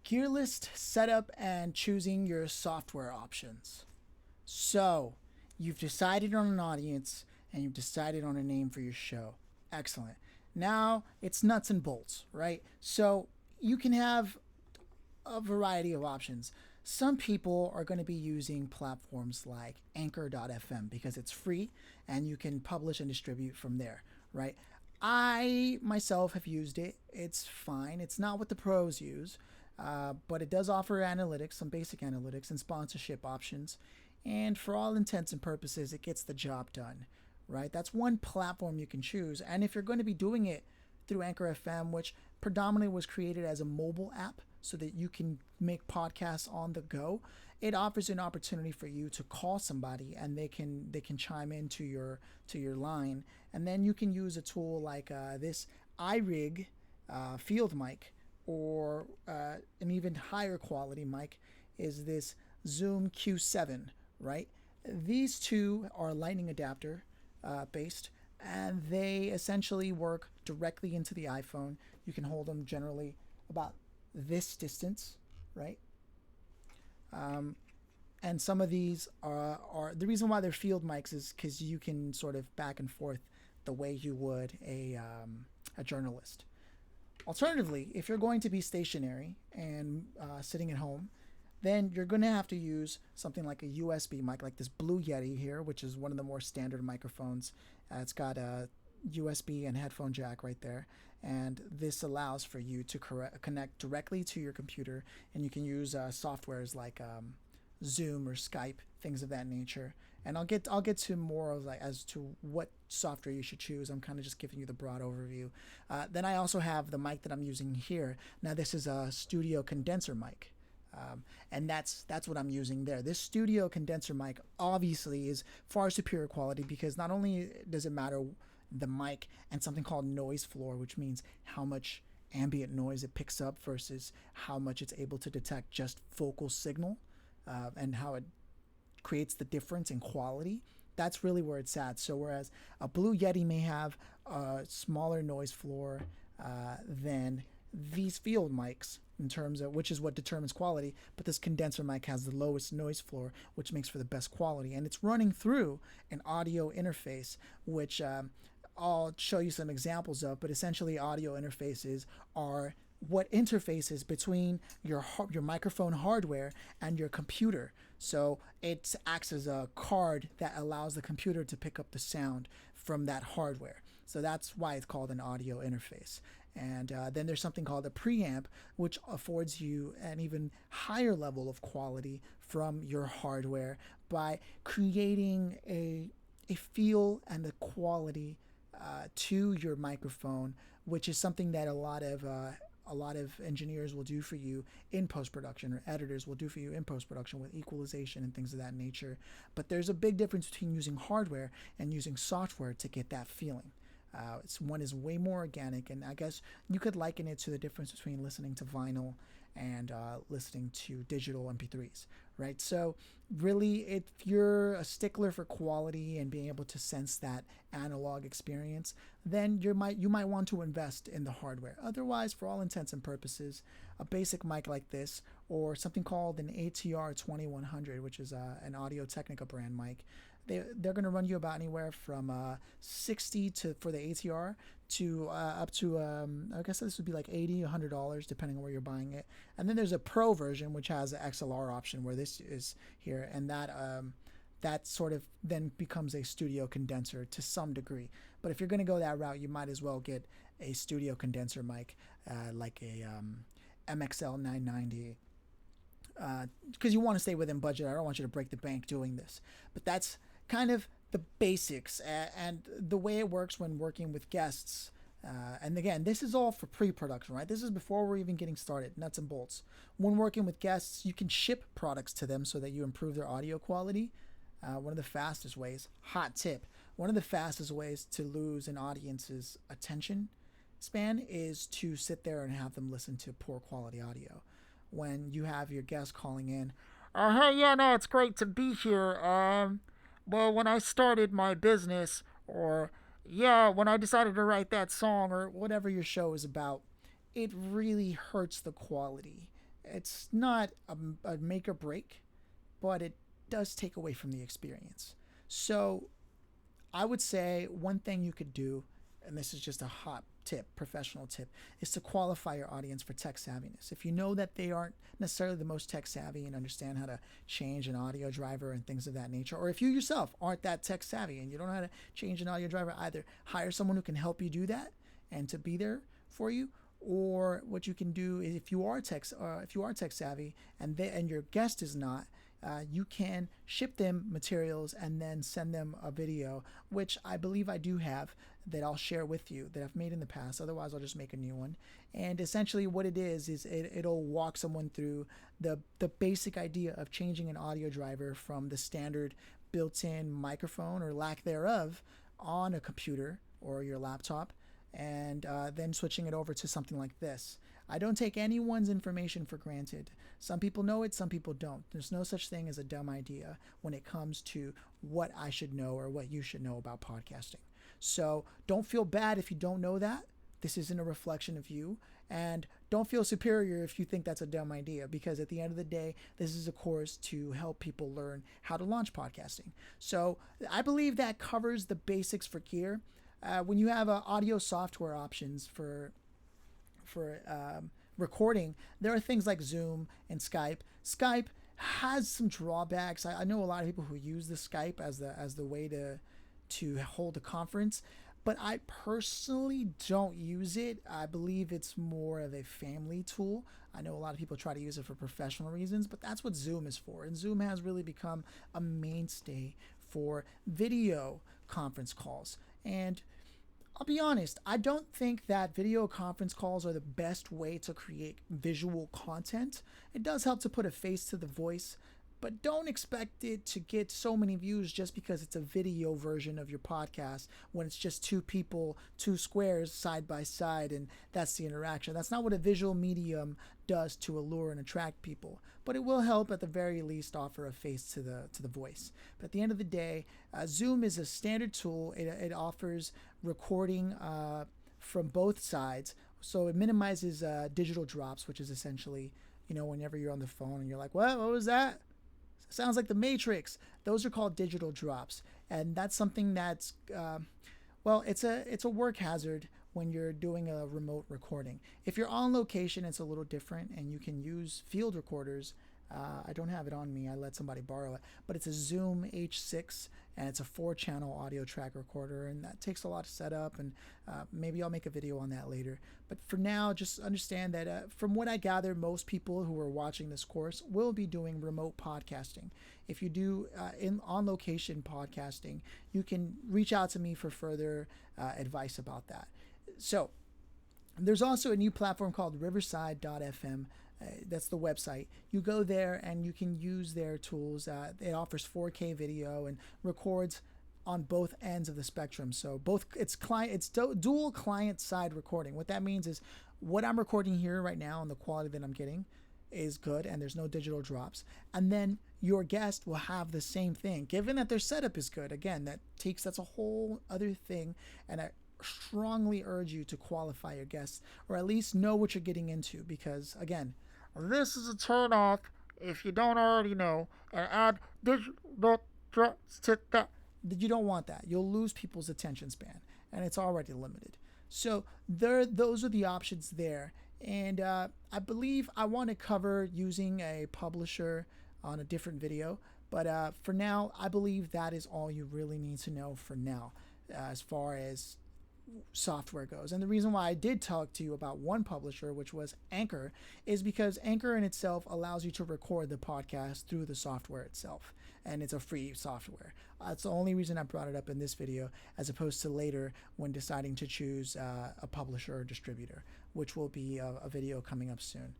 Gear list setup and choosing your software options. So, you've decided on an audience and you've decided on a name for your show. Excellent. Now it's nuts and bolts, right? So, you can have a variety of options. Some people are going to be using platforms like Anchor.fm because it's free and you can publish and distribute from there, right? I myself have used it. It's fine. It's not what the pros use, but it does offer analytics, some basic analytics, and sponsorship options. And for all intents and purposes, it gets the job done, right? That's one platform you can choose. And if you're going to be doing it through Anchor FM, which predominantly was created as a mobile app so that you can make podcasts on the go, it offers an opportunity for you to call somebody and they can chime into your line, and then you can use a tool like this iRig field mic, or an even higher quality mic is this Zoom Q7, right? These two are lightning adapter based, and they essentially work directly into the iPhone. You can hold them generally about this distance, right? Um, and some of these are the reason why they're field mics is because you can sort of back and forth the way you would a journalist. Alternatively, if you're going to be stationary and sitting at home, then you're going to have to use something like a USB mic, like this Blue Yeti here, which is one of the more standard microphones. It's got a USB and headphone jack right there, and this allows for you to connect directly to your computer, and you can use softwares like Zoom or Skype, things of that nature. And I'll get to more of like as to what software you should choose. I'm kind of just giving you the broad overview. Then I also have the mic that I'm using here. Now this is a studio condenser mic. And that's what I'm using there. This studio condenser mic obviously is far superior quality because not only does it matter the mic and something called noise floor, which means how much ambient noise it picks up versus how much it's able to detect just vocal signal, and how it creates the difference in quality. That's really where it's at. So whereas a Blue Yeti may have a smaller noise floor than these field mics in terms of which is what determines quality, but this condenser mic has the lowest noise floor, which makes for the best quality, and it's running through an audio interface, which I'll show you some examples of. But essentially audio interfaces are what interfaces between your microphone hardware and your computer. So it acts as a card that allows the computer to pick up the sound from that hardware. So that's why it's called an audio interface. And then there's something called a preamp, which affords you an even higher level of quality from your hardware by creating a feel and a quality to your microphone, which is something that a lot of engineers will do for you in post-production, or editors will do for you in post-production with equalization and things of that nature. But there's a big difference between using hardware and using software to get that feeling. One is way more organic, and I guess you could liken it to the difference between listening to vinyl and listening to digital MP3s, right? So really, if you're a stickler for quality and being able to sense that analog experience, then you might want to invest in the hardware. Otherwise, for all intents and purposes, a basic mic like this, or something called an ATR 2100, which is an Audio-Technica brand mic, they're going to run you about anywhere from 60 to for the ATR to up to I guess this would be like $80-$100 depending on where you're buying it. And then there's a Pro version which has an XLR option where this is here, and that sort of then becomes a studio condenser to some degree. But if you're going to go that route, you might as well get a studio condenser mic like a MXL 990, because you want to stay within budget. I don't want you to break the bank doing this, but that's kind of the basics and the way it works when working with guests. And again, this is all for pre-production, right? This is before we're even getting started, nuts and bolts. When working with guests, you can ship products to them so that you improve their audio quality. One of the fastest ways, hot tip, one of the fastest ways to lose an audience's attention span is to sit there and have them listen to poor quality audio. When you have your guest calling in, hey, yeah, no, it's great to be here. Well, when I started my business, or yeah, when I decided to write that song, or whatever your show is about, it really hurts the quality. It's not a make or break, but it does take away from the experience. So I would say one thing you could do, and this is just a hot tip, professional tip, is to qualify your audience for tech savviness. If you know that they aren't necessarily the most tech savvy and understand how to change an audio driver and things of that nature, or if you yourself aren't that tech savvy and you don't know how to change an audio driver either, hire someone who can help you do that and to be there for you. Or what you can do is if you are tech savvy and your guest is not, you can ship them materials and then send them a video, which I believe I do have that I'll share with you that I've made in the past. Otherwise, I'll just make a new one. And essentially what it is it'll walk someone through the basic idea of changing an audio driver from the standard built-in microphone or lack thereof on a computer or your laptop, and then switching it over to something like this. I don't take anyone's information for granted. Some people know it, some people don't. There's no such thing as a dumb idea when it comes to what I should know or what you should know about podcasting. So don't feel bad if you don't know that. This isn't a reflection of you. And don't feel superior if you think that's a dumb idea, because at the end of the day, this is a course to help people learn how to launch podcasting. So I believe that covers the basics for gear. When you have audio software options for recording, there are things like Zoom and Skype. Skype has some drawbacks. I know a lot of people who use the Skype as the way to hold a conference, but I personally don't use it. I believe it's more of a family tool. I know a lot of people try to use it for professional reasons, but that's what Zoom is for. And Zoom has really become a mainstay for video conference calls. And I'll be honest, I don't think that video conference calls are the best way to create visual content. It does help to put a face to the voice, but don't expect it to get so many views just because it's a video version of your podcast when it's just two people, two squares side by side, and that's the interaction. That's not what a visual medium does to allure and attract people, but it will help at the very least offer a face to the voice. But at the end of the day, Zoom is a standard tool. It offers recording from both sides, so it minimizes digital drops, which is essentially, whenever you're on the phone and you're like, what was that? Sounds like the Matrix. Those are called digital drops, and that's something that's it's a work hazard when you're doing a remote recording. If you're on location, it's a little different, and you can use field recorders. I don't have it on me. I let somebody borrow it, but it's a Zoom H6, and it's a 4-channel audio track recorder, and that takes a lot of setup, and maybe I'll make a video on that later. But for now, just understand that from what I gather, most people who are watching this course will be doing remote podcasting. If you do on-location podcasting, you can reach out to me for further advice about that. So there's also a new platform called Riverside.fm. That's the website. You go there and you can use their tools. It offers 4K video and records on both ends of the spectrum. So it's dual client side recording. What that means is what I'm recording here right now and the quality that I'm getting is good, and there's no digital drops. And then your guest will have the same thing, given that their setup is good. Again, that's a whole other thing, and I strongly urge you to qualify your guests, or at least know what you're getting into, because again, this is a turn off if you don't already know, and add digital drops to that. You don't want that. You'll lose people's attention span, and it's already limited. So those are the options there. And I believe I want to cover using a publisher on a different video. But for now, I believe that is all you really need to know for now as far as software goes. And the reason why I did talk to you about one publisher, which was Anchor, is because Anchor in itself allows you to record the podcast through the software itself, and it's a free software. That's the only reason I brought it up in this video, as opposed to later when deciding to choose a publisher or distributor, which will be a video coming up soon.